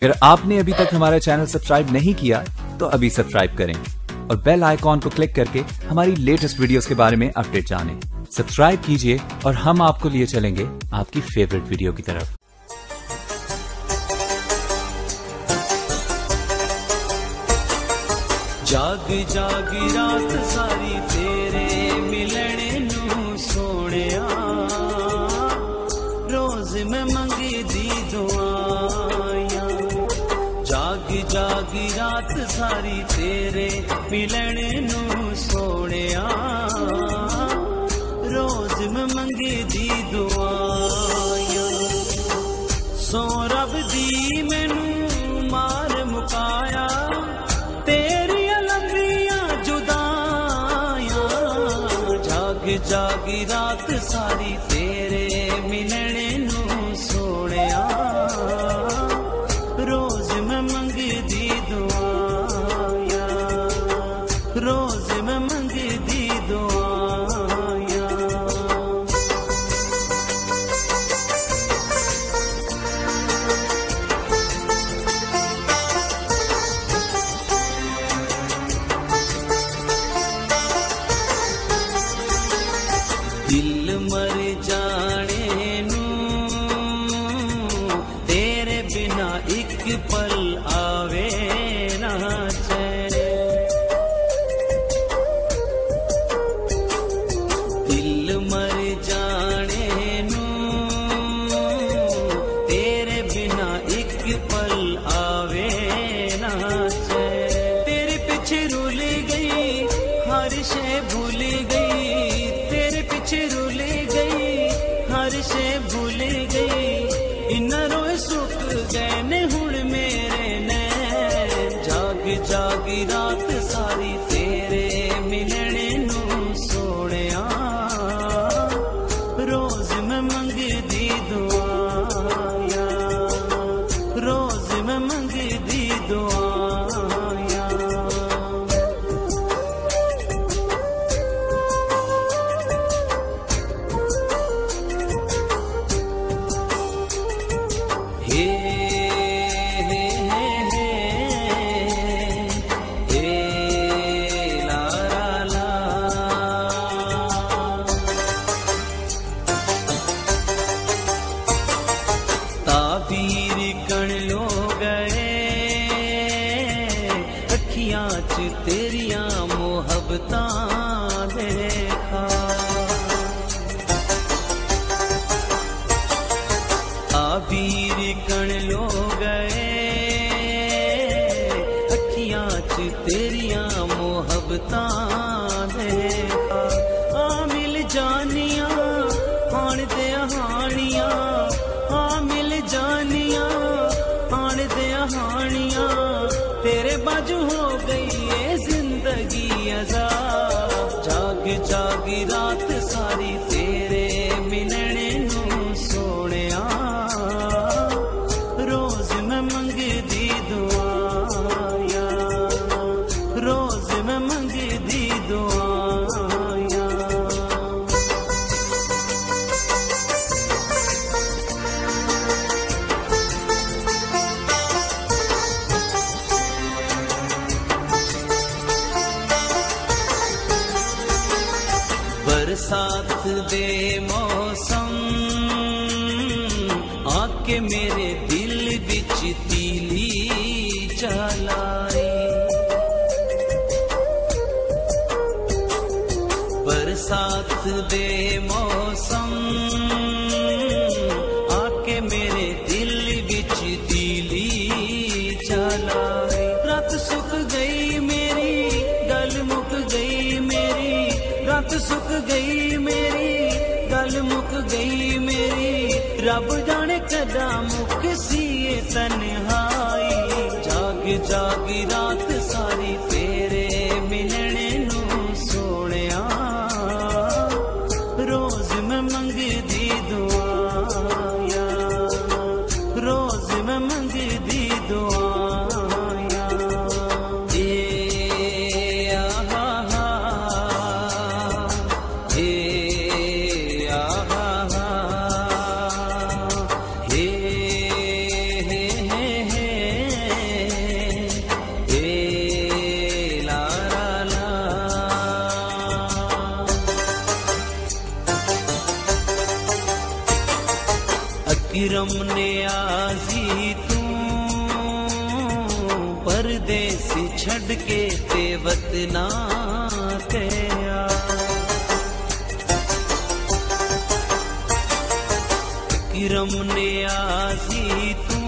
अगर आपने अभी तक हमारा चैनल सब्सक्राइब नहीं किया तो अभी सब्सक्राइब करें और बेल आइकॉन को क्लिक करके हमारी लेटेस्ट वीडियोस के बारे में अपडेट जानें। सब्सक्राइब कीजिए और हम आपको लिए चलेंगे आपकी फेवरेट वीडियो की तरफ। जाग जाग रात सारी तेरे मिलने नू सोनिया, रोज मैं मंगी दी दुआया। जाग जाग रात सारी तेरे मिलने नू सोनिया, रोज मैं मंगी दी दुआया। सो रब दी मैनू मार मुकाया, तेरी जागी रात सारी तेरे मिलने नू सोनिया, रोज मैं मंगदी दुआया, रोज मैं मंगदी दुआया। दिल मर जाने नू तेरे बिना एक पल आवे ना चैन। दिल मर जाने नू तेरे बिना एक पल आवे ना चैन। तेरे पीछे रुल गई हर शे भूल गई, रुल गई हर शे भूल गई। इन्ना रोए सुख गए ने हुण मेरे नैन। जाग जाग रात सारी तेरे मिलने नू सोनिया, रोज मैं मंगदी दुआया, रोज मैं मंगदी दुआया। ताबीर कण लो गए अखियां च तेरियां मोहब्बतां देखा। ताबीर कण लो गए अखियां च तेरियां मोहब्बतां देखा। आ मिल जानिया हाण दे हानियां, आ मिल जानिया हाण दे हानियां। तेरे बाजू हो गई ये जिंदगी अज़ाब। जाग जाग रात सारी तेरे मिलने नू सोनिया, रोज मैं मंगदी दुआया, रोज मैं मंगदी दुआया। बरसात दे मौसम आके मेरे दिल बिच तीली चलाए। बरसात दे मौसम आके मेरे दिल बिच तीली चलाए। रात सुख गई मेरी गल मुक गई मेरी, रात सुख गई मेरी गल मुक गई मेरी। रब जाने कदा मुक सी ये तन्हाई। जाग जाग रात सारी तेरे मिलने नू सोनिया, रोज मैं मंगदी दुआया, रोज मैं मंगदी दुआया। हे आजी तू परदेस छड़ के ते वतना गया। किरम ने आजी तू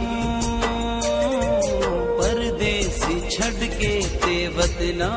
परदेस छड़ के ते वतना